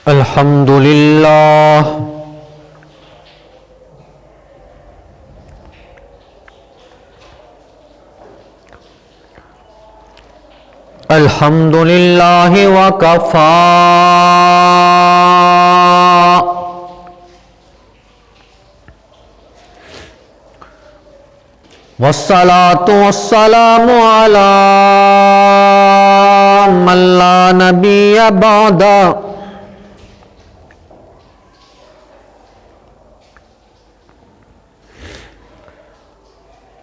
الحمد للہ الحمد للہ وکفی والصلاة والسلام علی من لا نبی بعد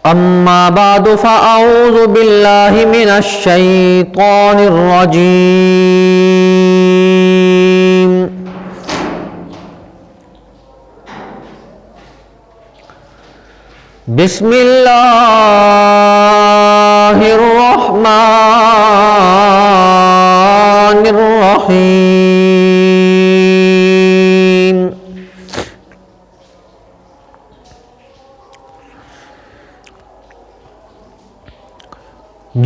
اما بعد فاعوذ باللہ من الشیطان الرجیم بسم اللہ الرحمن الرحیم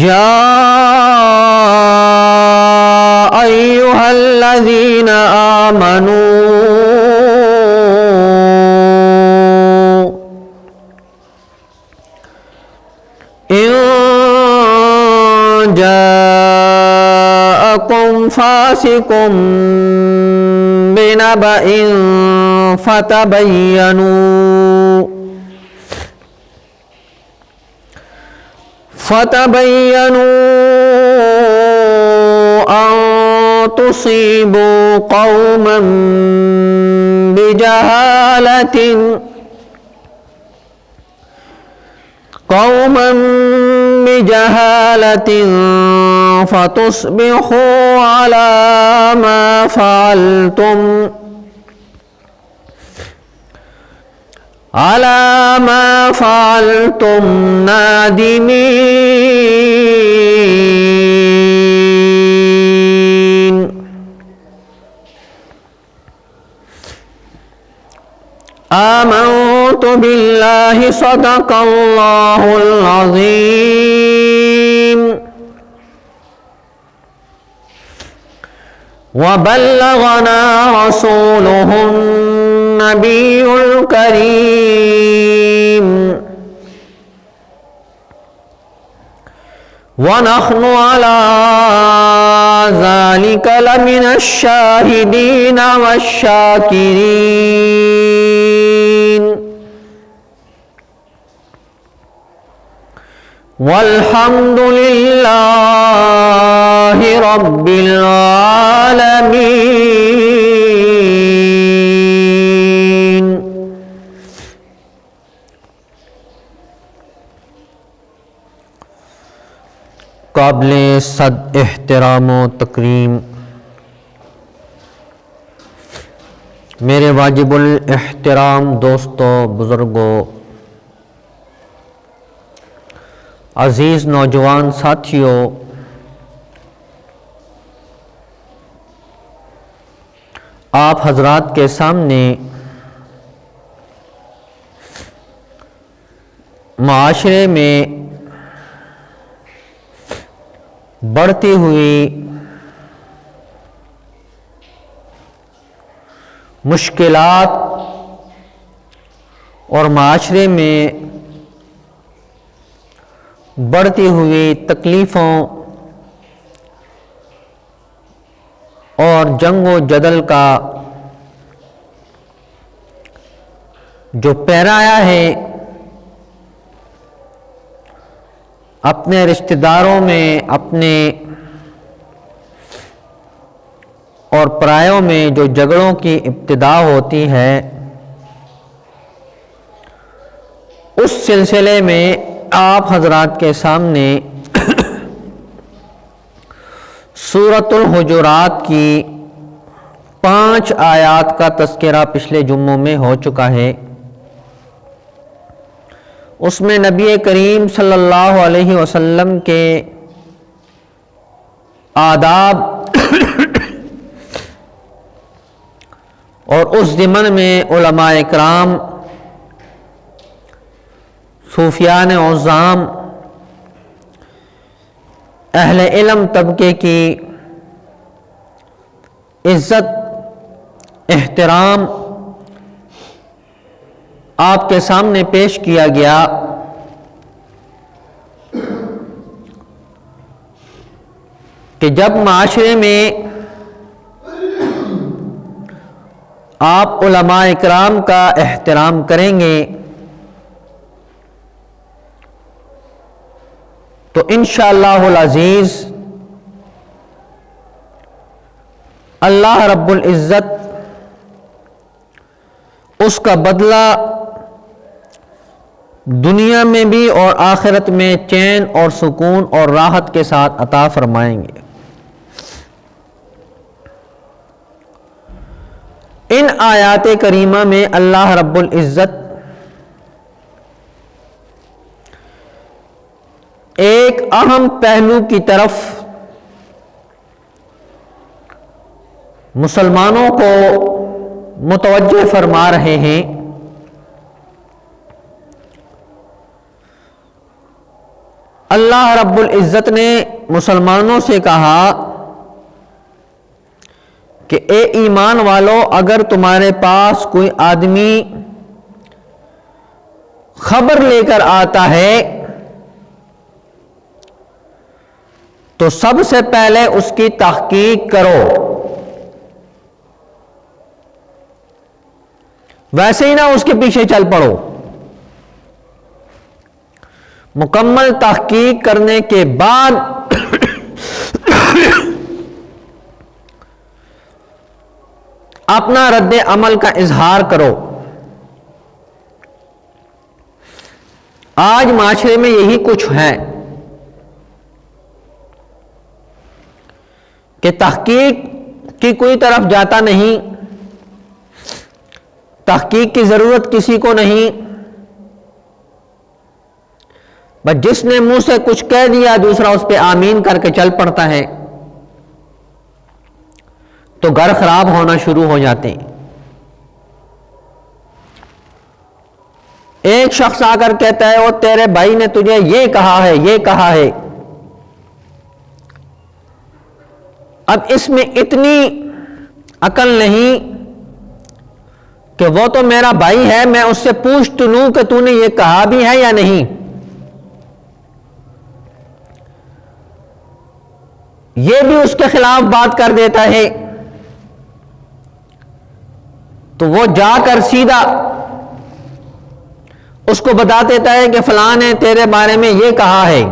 یا ایھا الذین آمنوا ان جاءکم فاسق بنبأ فتبینوا ان تصیبوا قوما بجہالة فتصبحوا على ما فعلتم نادمین آمنت باللہ صدق اللہ العظیم وبلغنا رسوله النبی الکریم ونحن على ذلك لمن الشاہدین والشاکرین والحمد للہ رب العالمین۔ قابل صد احترام و تکریم میرے واجب الاحترام دوستوں، بزرگوں، عزیز نوجوان ساتھیوں، آپ حضرات کے سامنے معاشرے میں بڑھتی ہوئی مشکلات اور معاشرے میں بڑھتی ہوئی تکلیفوں اور جنگ و جدل کا جو پیرایا ہے اپنے رشتہ داروں میں، اپنے اور پرایوں میں جو جھگڑوں کی ابتدا ہوتی ہے، اس سلسلے میں آپ حضرات کے سامنے سورۃ الحجرات کی 5 آیات کا تذکرہ پچھلے جمعوں میں ہو چکا ہے۔ اس میں نبی کریم صلی اللہ علیہ وسلم کے آداب اور اس ضمن میں علماء اکرام، صوفیان عظام، اہل علم طبقے کی عزت احترام آپ کے سامنے پیش کیا گیا کہ جب معاشرے میں آپ علماء اکرام کا احترام کریں گے تو انشاءاللہ العزیز اللہ رب العزت اس کا بدلہ دنیا میں بھی اور آخرت میں چین اور سکون اور راحت کے ساتھ عطا فرمائیں گے۔ ان آیات کریمہ میں اللہ رب العزت ایک اہم پہلو کی طرف مسلمانوں کو متوجہ فرما رہے ہیں۔ اللہ رب العزت نے مسلمانوں سے کہا کہ اے ایمان والو، اگر تمہارے پاس کوئی آدمی خبر لے کر آتا ہے تو سب سے پہلے اس کی تحقیق کرو، ویسے ہی نہ اس کے پیچھے چل پڑو، مکمل تحقیق کرنے کے بعد اپنا رد عمل کا اظہار کرو۔ آج معاشرے میں یہی کچھ ہے کہ تحقیق کی کوئی طرف جاتا نہیں، تحقیق کی ضرورت کسی کو نہیں، بس جس نے منہ سے کچھ کہہ دیا دوسرا اس پہ آمین کر کے چل پڑتا ہے، تو گھر خراب ہونا شروع ہو جاتے ہیں۔ ایک شخص آ کر کہتا ہے وہ تیرے بھائی نے تجھے یہ کہا ہے، یہ کہا ہے، اب اس میں اتنی عقل نہیں کہ وہ تو میرا بھائی ہے، میں اس سے پوچھ تو لوں کہ تو نے یہ کہا بھی ہے یا نہیں۔ یہ بھی اس کے خلاف بات کر دیتا ہے، تو وہ جا کر سیدھا اس کو بتا دیتا ہے کہ فلاں نے تیرے بارے میں یہ کہا ہے۔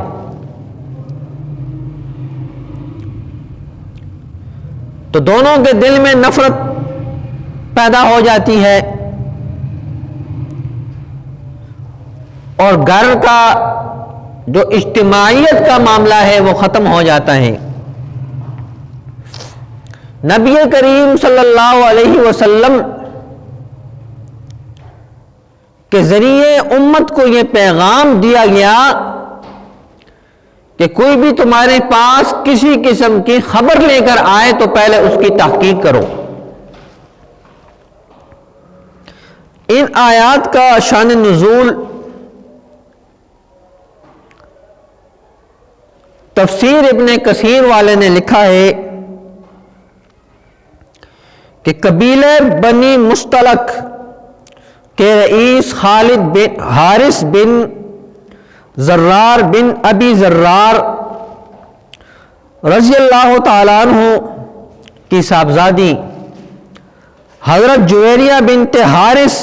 تو دونوں کے دل میں نفرت پیدا ہو جاتی ہے اور گھر کا جو اجتماعیت کا معاملہ ہے وہ ختم ہو جاتا ہے۔ نبی کریم صلی اللہ علیہ وسلم کے ذریعے امت کو یہ پیغام دیا گیا کہ کوئی بھی تمہارے پاس کسی قسم کی خبر لے کر آئے تو پہلے اس کی تحقیق کرو۔ ان آیات کا شان نزول تفسیر ابن کثیر والے نے لکھا ہے کہ قبیلہ بنی مستلق کے رئیس خالد بن حارث بن زرار بن ابی زرار رضی اللہ تعالیٰ عنہ کی صاحبزادی حضرت جویریہ بنت حارث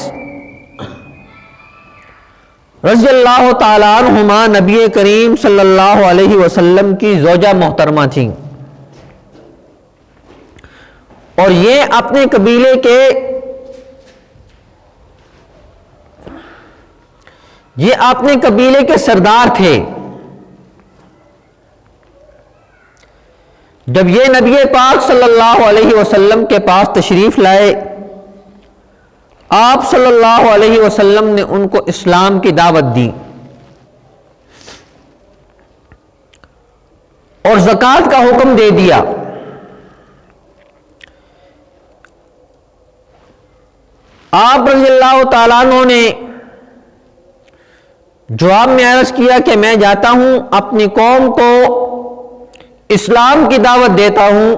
رضی اللہ تعالیٰ عنہما نبی کریم صلی اللہ علیہ وسلم کی زوجہ محترمہ تھیں، اور یہ اپنے قبیلے کے سردار تھے۔ جب یہ نبی پاک صلی اللہ علیہ وسلم کے پاس تشریف لائے، آپ صلی اللہ علیہ وسلم نے ان کو اسلام کی دعوت دی اور زکوٰۃ کا حکم دے دیا۔ آپ رضی اللہ تعالیٰ عنہ نے جواب میں عرض کیا کہ میں جاتا ہوں اپنی قوم کو اسلام کی دعوت دیتا ہوں،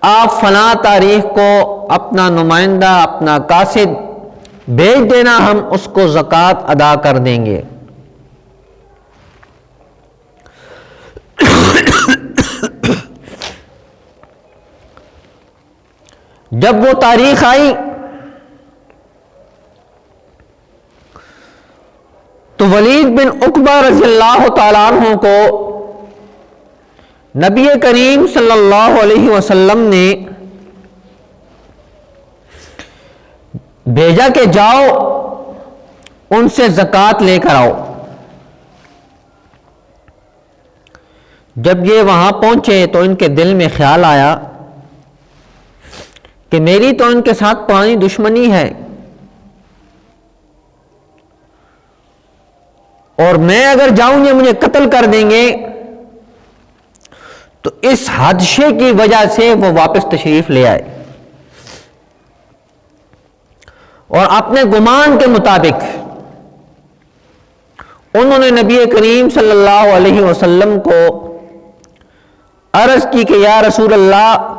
آپ فلاں تاریخ کو اپنا نمائندہ اپنا قاصد بھیج دینا، ہم اس کو زکوٰۃ ادا کر دیں گے۔ جب وہ تاریخ آئی تو ولید بن عقبہ رضی اللہ تعالیٰ عنہ کو نبی کریم صلی اللہ علیہ وسلم نے بھیجا کہ جاؤ ان سے زکوٰۃ لے کر آؤ۔ جب یہ وہاں پہنچے تو ان کے دل میں خیال آیا کہ میری تو ان کے ساتھ پرانی دشمنی ہے، اور میں اگر جاؤں یہ مجھے قتل کر دیں گے، تو اس حادثے کی وجہ سے وہ واپس تشریف لے آئے اور اپنے گمان کے مطابق انہوں نے نبی کریم صلی اللہ علیہ وسلم کو عرض کی کہ یا رسول اللہ،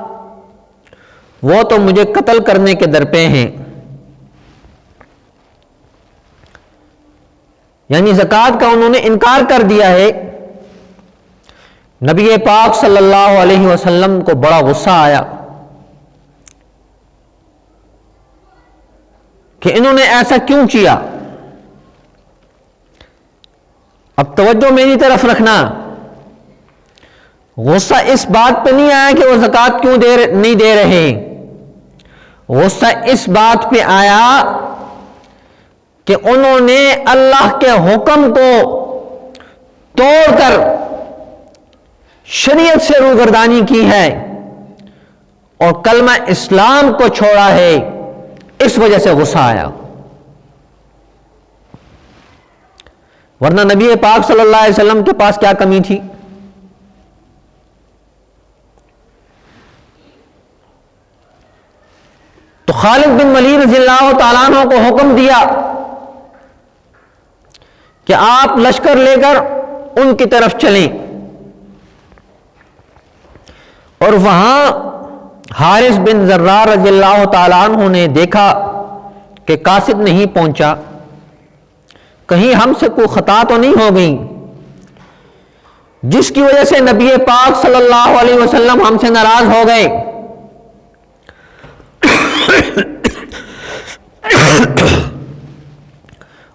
وہ تو مجھے قتل کرنے کے درپے ہیں، یعنی زکوٰۃ کا انہوں نے انکار کر دیا ہے۔ نبی پاک صلی اللہ علیہ وسلم کو بڑا غصہ آیا کہ انہوں نے ایسا کیوں کیا۔ اب توجہ میری طرف رکھنا، غصہ اس بات پہ نہیں آیا کہ وہ زکوٰۃ کیوں نہیں دے رہے، غصہ اس بات پہ آیا کہ انہوں نے اللہ کے حکم کو توڑ کر شریعت سے روگردانی کی ہے اور کلمہ اسلام کو چھوڑا ہے، اس وجہ سے غصہ آیا۔ ورنہ نبی پاک صلی اللہ علیہ وسلم کے پاس کیا کمی تھی؟ تو خالد بن ولید رضی اللہ تعالیٰ عنہ کو حکم دیا کہ آپ لشکر لے کر ان کی طرف چلیں، اور وہاں حارث بن زرار رضی اللہ تعالیٰ عنہ نے دیکھا کہ قاصد نہیں پہنچا، کہیں ہم سے کوئی خطا تو نہیں ہو گئی جس کی وجہ سے نبی پاک صلی اللہ علیہ وسلم ہم سے ناراض ہو گئے۔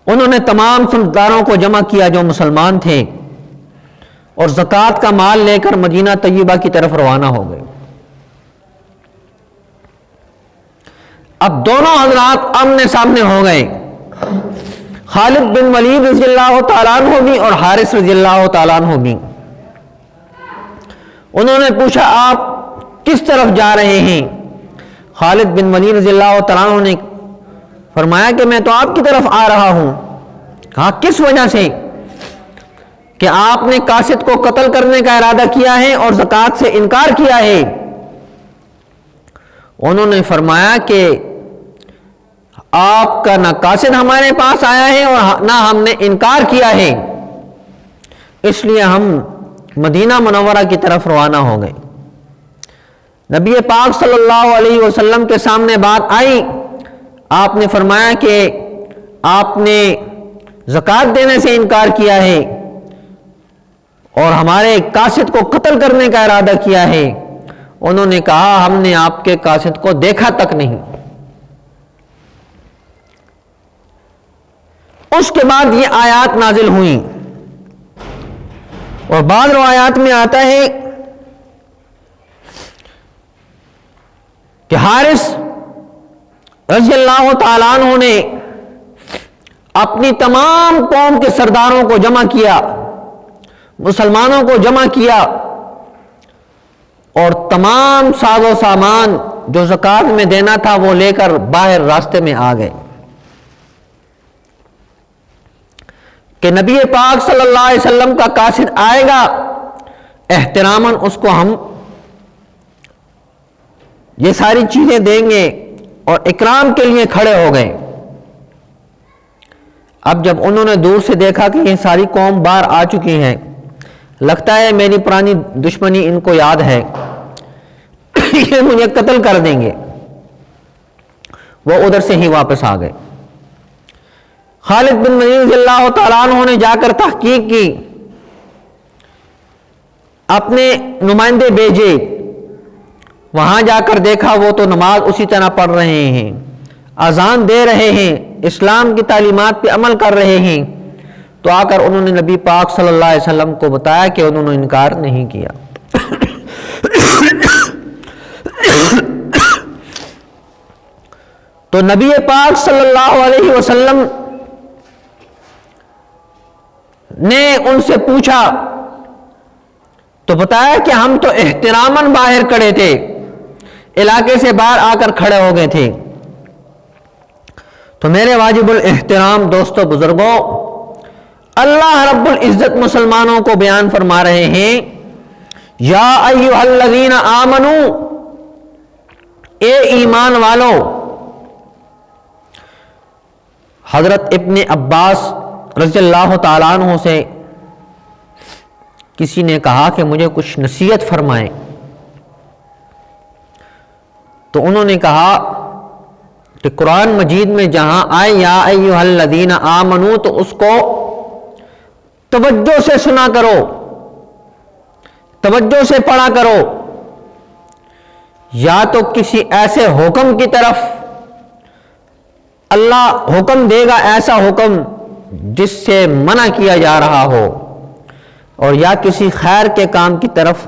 انہوں نے تمام سرداروں کو جمع کیا جو مسلمان تھے اور زکوٰۃ کا مال لے کر مدینہ طیبہ کی طرف روانہ ہو گئے۔ اب دونوں حضرات آمنے سامنے ہو گئے، خالد بن ولید رضی اللہ تعالیٰ عنہ بھی اور حارث رضی اللہ تعالیٰ عنہ بھی۔ انہوں نے پوچھا آپ کس طرف جا رہے ہیں؟ خالد بن ولید رضی اللہ تعالیٰ عنہ نے فرمایا کہ میں تو آپ کی طرف آ رہا ہوں۔ کہا کس وجہ سے؟ کہ آپ نے قاصد کو قتل کرنے کا ارادہ کیا ہے اور زکوٰۃ سے انکار کیا ہے۔ انہوں نے فرمایا کہ آپ کا نہ قاصد ہمارے پاس آیا ہے اور نہ ہم نے انکار کیا ہے، اس لیے ہم مدینہ منورہ کی طرف روانہ ہو گئے۔ نبی پاک صلی اللہ علیہ وسلم کے سامنے بات آئی، آپ نے فرمایا کہ آپ نے زکوٰۃ دینے سے انکار کیا ہے اور ہمارے قاصد کو قتل کرنے کا ارادہ کیا ہے۔ انہوں نے کہا ہم نے آپ کے قاصد کو دیکھا تک نہیں۔ اس کے بعد یہ آیات نازل ہوئیں، اور بعض روایات میں آتا ہے کہ حارث رضی اللہ تعالیٰ عنہ نے اپنی تمام قوم کے سرداروں کو جمع کیا، مسلمانوں کو جمع کیا، اور تمام ساز و سامان جو زکوٰۃ میں دینا تھا وہ لے کر باہر راستے میں آ گئے کہ نبی پاک صلی اللہ علیہ وسلم کا قاصد آئے گا، احتراماً اس کو ہم یہ ساری چیزیں دیں گے، اور اکرام کے لیے کھڑے ہو گئے۔ اب جب انہوں نے دور سے دیکھا کہ یہ ساری قوم باہر آ چکی ہیں، لگتا ہے میری پرانی دشمنی ان کو یاد ہے، یہ مجھے قتل کر دیں گے۔ وہ ادھر سے ہی واپس آ گئے۔ خالد بن ولید رضی اللہ تعالیٰ عنہ نے جا کر تحقیق کی، اپنے نمائندے بھیجے، وہاں جا کر دیکھا وہ تو نماز اسی طرح پڑھ رہے ہیں، اذان دے رہے ہیں، اسلام کی تعلیمات پہ عمل کر رہے ہیں۔ تو آ کر انہوں نے نبی پاک صلی اللہ علیہ وسلم کو بتایا کہ انہوں نے انکار نہیں کیا۔ تو نبی پاک صلی اللہ علیہ وسلم نے ان سے پوچھا تو بتایا کہ ہم تو احتراماً باہر کھڑے تھے، علاقے سے باہر آ کر کھڑے ہو گئے تھے۔ تو میرے واجب الاحترام دوستو بزرگوں، اللہ رب العزت مسلمانوں کو بیان فرما رہے ہیں، یا ایھا الذین آمنو، اے ایمان والو۔ حضرت ابن عباس رضی اللہ تعالیٰ عنہ سے کسی نے کہا کہ مجھے کچھ نصیحت فرمائیں، تو انہوں نے کہا کہ قرآن مجید میں جہاں آئے یا ایھا الذین آمنو تو اس کو توجہ سے سنا کرو، توجہ سے پڑھا کرو، یا تو کسی ایسے حکم کی طرف اللہ حکم دے گا، ایسا حکم جس سے منع کیا جا رہا ہو، اور یا کسی خیر کے کام کی طرف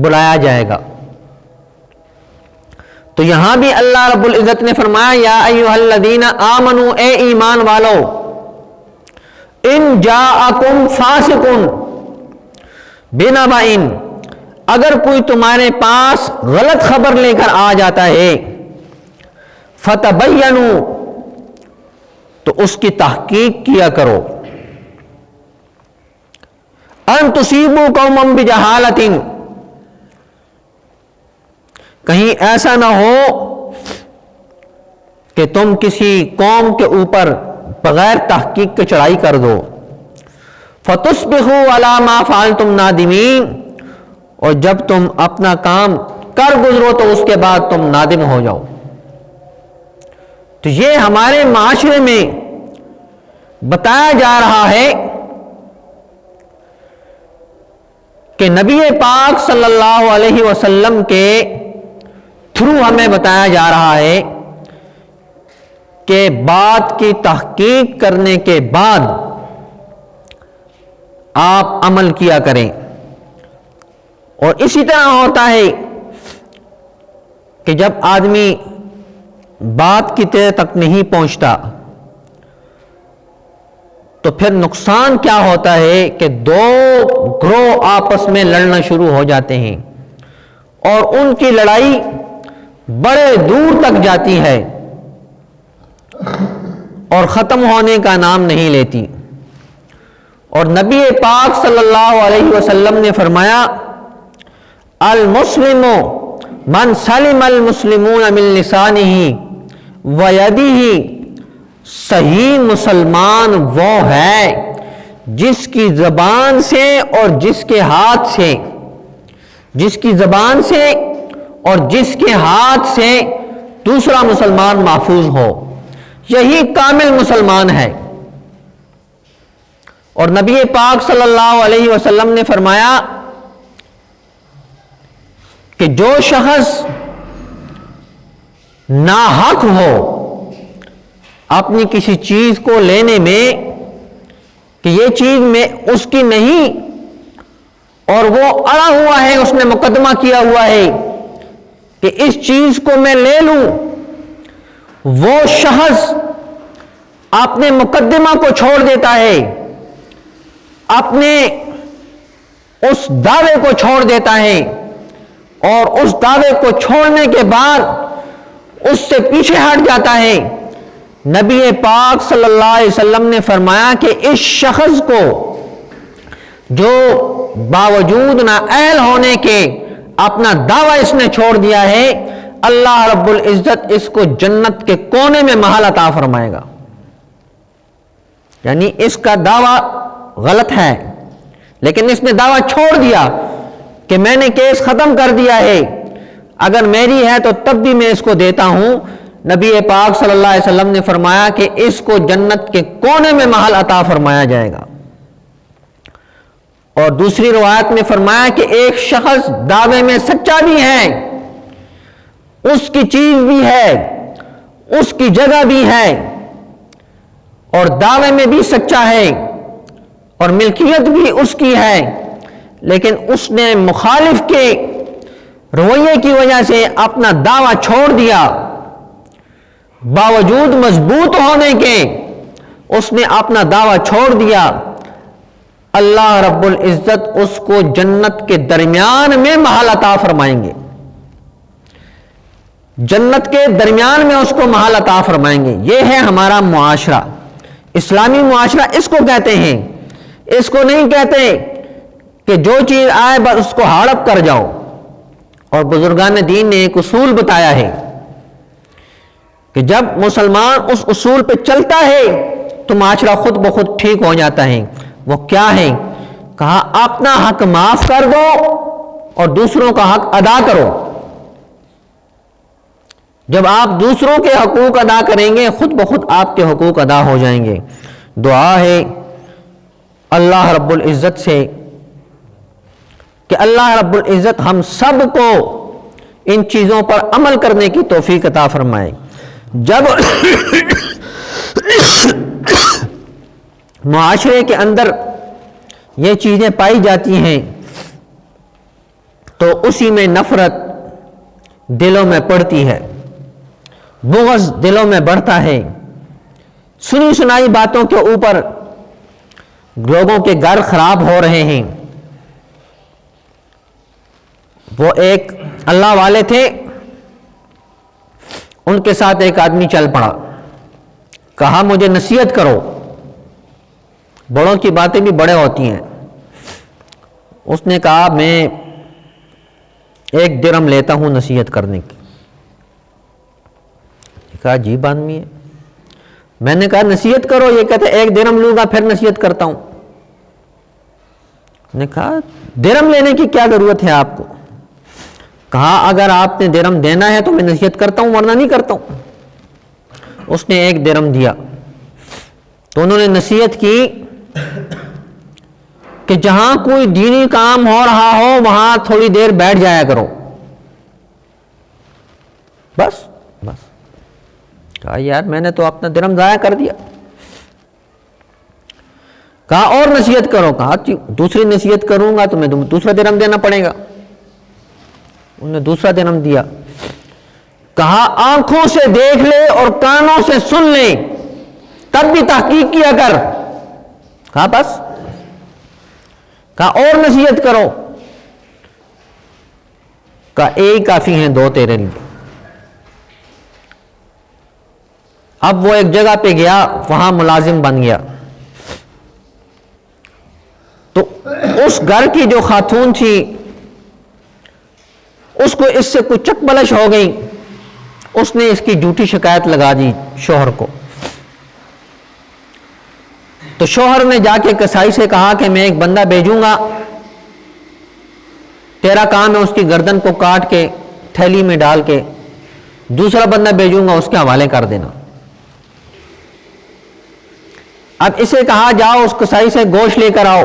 بلایا جائے گا۔ تو یہاں بھی اللہ رب العزت نے فرمایا یا ایھا الذین آمنو، اے ایمان والو، ان جاءکم فاسق بنبأ، اگر کوئی تمہارے پاس غلط خبر لے کر آ جاتا ہے، فتبینوا، تو اس کی تحقیق کیا کرو، ان تصیبوا قوما بجہالۃ، کہیں ایسا نہ ہو کہ تم کسی قوم کے اوپر بغیر تحقیق کے چڑھائی کر دو، فتصبحوا علی ما فعلتم نادمین، اور جب تم اپنا کام کر گزرو تو اس کے بعد تم نادم ہو جاؤ۔ تو یہ ہمارے معاشرے میں بتایا جا رہا ہے کہ نبی پاک صلی اللہ علیہ وسلم کے تھرو ہمیں بتایا جا رہا ہے کہ بات کی تحقیق کرنے کے بعد آپ عمل کیا کریں۔ اور اسی طرح ہوتا ہے کہ جب آدمی بات کی تہ تک نہیں پہنچتا تو پھر نقصان کیا ہوتا ہے کہ دو گروہ آپس میں لڑنا شروع ہو جاتے ہیں، اور ان کی لڑائی بڑے دور تک جاتی ہے اور ختم ہونے کا نام نہیں لیتی۔ اور نبی پاک صلی اللہ علیہ وسلم نے فرمایا المسلم من سلم المسلمون من لسانہ ویدہ، صحیح مسلمان وہ ہے جس کی زبان سے اور جس کے ہاتھ سے، جس کی زبان سے اور جس کے ہاتھ سے دوسرا مسلمان محفوظ ہو، یہی کامل مسلمان ہے۔ اور نبی پاک صلی اللہ علیہ وسلم نے فرمایا کہ جو شخص ناحق ہو اپنی کسی چیز کو لینے میں کہ یہ چیز میں اس کی نہیں، اور وہ اڑا ہوا ہے، اس نے مقدمہ کیا ہوا ہے کہ اس چیز کو میں لے لوں، وہ شخص اپنے مقدمہ کو چھوڑ دیتا ہے، اپنے اس دعوے کو چھوڑ دیتا ہے، اور اس دعوے کو چھوڑنے کے بعد اس سے پیچھے ہٹ جاتا ہے۔ نبی پاک صلی اللہ علیہ وسلم نے فرمایا کہ اس شخص کو جو باوجود نااہل ہونے کے اپنا دعویٰ اس نے چھوڑ دیا ہے، اللہ رب العزت اس کو جنت کے کونے میں محل عطا فرمائے گا۔ یعنی اس کا دعویٰ غلط ہے، لیکن اس نے دعویٰ چھوڑ دیا کہ میں نے کیس ختم کر دیا ہے، اگر میری ہے تو تب بھی میں اس کو دیتا ہوں۔ نبی پاک صلی اللہ علیہ وسلم نے فرمایا کہ اس کو جنت کے کونے میں محل عطا فرمایا جائے گا۔ اور دوسری روایت میں فرمایا کہ ایک شخص دعوے میں سچا بھی ہے، اس کی چیز بھی ہے، اس کی جگہ بھی ہے، اور دعوے میں بھی سچا ہے اور ملکیت بھی اس کی ہے، لیکن اس نے مخالف کے رویے کی وجہ سے اپنا دعویٰ چھوڑ دیا، باوجود مضبوط ہونے کے اس نے اپنا دعویٰ چھوڑ دیا، اللہ رب العزت اس کو جنت کے درمیان میں محل عطا فرمائیں گے، جنت کے درمیان میں اس کو محل عطا فرمائیں گے۔ یہ ہے ہمارا معاشرہ، اسلامی معاشرہ اس کو کہتے ہیں۔ اس کو نہیں کہتے کہ جو چیز آئے بس اس کو ہڑپ کر جاؤ۔ اور بزرگان دین نے ایک اصول بتایا ہے کہ جب مسلمان اس اصول پہ چلتا ہے تو معاشرہ خود بخود ٹھیک ہو جاتا ہے۔ وہ کیا ہے؟ کہا اپنا حق معاف کر دو اور دوسروں کا حق ادا کرو۔ جب آپ دوسروں کے حقوق ادا کریں گے خود بخود آپ کے حقوق ادا ہو جائیں گے۔ دعا ہے اللہ رب العزت سے کہ اللہ رب العزت ہم سب کو ان چیزوں پر عمل کرنے کی توفیق عطا فرمائے۔ جب معاشرے کے اندر یہ چیزیں پائی جاتی ہیں تو اسی میں نفرت دلوں میں پڑتی ہے، بغض دلوں میں بڑھتا ہے، سنی سنائی باتوں کے اوپر لوگوں کے گھر خراب ہو رہے ہیں۔ وہ ایک اللہ والے تھے، ان کے ساتھ ایک آدمی چل پڑا، کہا مجھے نصیحت کرو، بڑوں کی باتیں بھی بڑے ہوتی ہیں۔ اس نے کہا میں 1 درہم لیتا ہوں نصیحت کرنے کی۔ کہا عجیب آدمی ہے۔ میں نے کہا نصیحت کرو، یہ کہتے 1 درہم لوں گا پھر نصیحت کرتا ہوں۔ نے کہا درہم لینے کی کیا ضرورت ہے آپ کو؟ کہا اگر آپ نے درہم دینا ہے تو میں نصیحت کرتا ہوں ورنہ نہیں کرتا ہوں۔ اس نے 1 درہم دیا تو انہوں نے نصیحت کی کہ جہاں کوئی دینی کام ہو رہا ہو وہاں تھوڑی دیر بیٹھ جایا کرو، بس بس۔ کہا یار میں نے تو اپنا درہم ضائع کر دیا۔ کہا اور نصیحت کرو۔ کہا دوسری نصیحت کروں گا تو میں دوسرا درہم دینا پڑے گا۔ انہوں نے دوسرا درہم دیا۔ کہا آنکھوں سے دیکھ لے اور کانوں سے سن لے تب بھی تحقیق کیا کر۔ کہا بس۔ کہا اور نصیحت کرو۔ کہا ایک کافی ہیں 2 تیرے لیے۔ اب وہ ایک جگہ پہ گیا، وہاں ملازم بن گیا، تو اس گھر کی جو خاتون تھی اس کو اس سے کچھ چک بلش ہو گئی، اس نے اس کی جھوٹی شکایت لگا دی شوہر کو۔ تو شوہر نے جا کے کسائی سے کہا کہ میں ایک بندہ بھیجوں گا، تیرا کام ہے اس کی گردن کو کاٹ کے تھیلی میں ڈال کے، دوسرا بندہ بھیجوں گا اس کے حوالے کر دینا۔ اب اسے کہا جاؤ اس کسائی سے گوشت لے کر آؤ۔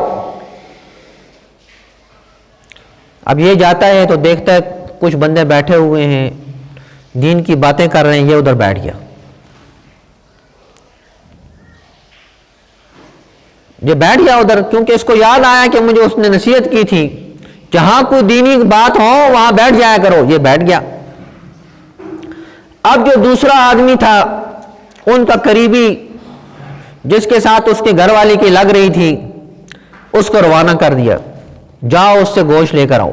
اب یہ جاتا ہے تو دیکھتا ہے کچھ بندے بیٹھے ہوئے ہیں دین کی باتیں کر رہے ہیں، یہ ادھر بیٹھ گیا۔ یہ بیٹھ گیا ادھر، کیونکہ اس کو یاد آیا کہ مجھے اس نے نصیحت کی تھی جہاں کوئی دینی بات ہو وہاں بیٹھ جایا کرو۔ یہ بیٹھ گیا۔ اب جو دوسرا آدمی تھا ان کا قریبی جس کے ساتھ اس کے گھر والی کی لگ رہی تھی اس کو روانہ کر دیا، جاؤ اس سے گوشت لے کر آؤ۔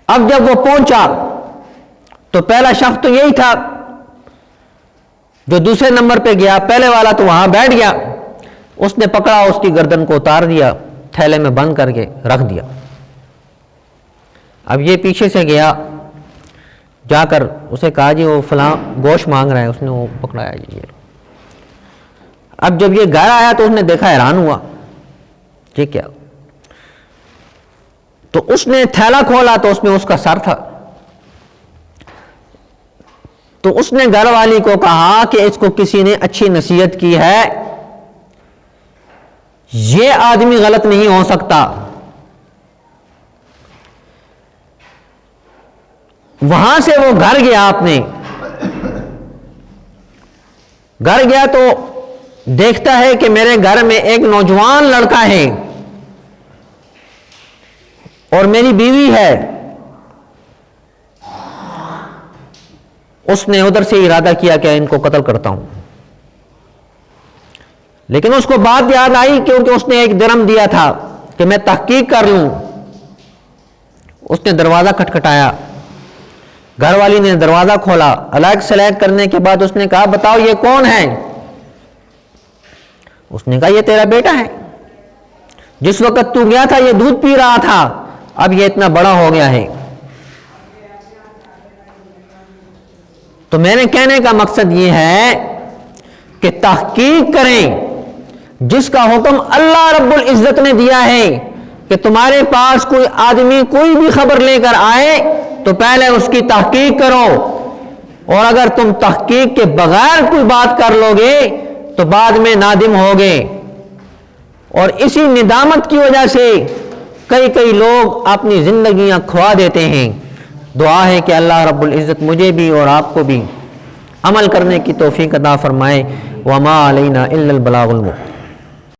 اب جب وہ پہنچا تو پہلا شخص تو یہی تھا جو دوسرے نمبر پہ گیا، پہلے والا تو وہاں بیٹھ گیا۔ اس نے پکڑا، اس کی گردن کو اتار دیا، تھیلے میں بند کر کے رکھ دیا۔ اب یہ پیچھے سے گیا، جا کر اسے کہا جی وہ فلاں گوشت مانگ رہا ہے، اس نے وہ پکڑایا جی۔ اب جب یہ گھر آیا تو اس نے دیکھا، حیران ہوا، یہ کیا؟ تو اس نے تھیلا کھولا تو اس میں اس کا سر تھا. تو اس نے گھر والی کو کہا کہ اس کو کسی نے اچھی نصیحت کی ہے, یہ آدمی غلط نہیں ہو سکتا. وہاں سے وہ گھر گیا, اپنے گھر گیا تو دیکھتا ہے کہ میرے گھر میں ایک نوجوان لڑکا ہے اور میری بیوی ہے. اس نے ادھر سے ارادہ کیا کہ ان کو قتل کرتا ہوں, لیکن اس کو بات یاد آئی کیونکہ اس نے ایک درم دیا تھا کہ میں تحقیق کر لوں. اس نے دروازہ کھٹکھٹایا, گھر والی نے دروازہ کھولا. الگ سلیک کرنے کے بعد اس نے کہا بتاؤ یہ کون ہے؟ اس نے کہا یہ تیرا بیٹا ہے, جس وقت تو گیا تھا یہ دودھ پی رہا تھا, اب یہ اتنا بڑا ہو گیا ہے. تو میرے کہنے کا مقصد یہ ہے کہ تحقیق کریں. جس کا حکم اللہ رب العزت نے دیا ہے کہ تمہارے پاس کوئی آدمی کوئی بھی خبر لے کر آئے تو پہلے اس کی تحقیق کرو, اور اگر تم تحقیق کے بغیر کوئی بات کر لو گے تو بعد میں نادم ہوگے. اور اسی ندامت کی وجہ سے کئی لوگ اپنی زندگیاں کھوا دیتے ہیں. دعا ہے کہ اللہ رب العزت مجھے بھی اور آپ کو بھی عمل کرنے کی توفیق عطا فرمائے. وما علینا الا البلاغ المبین.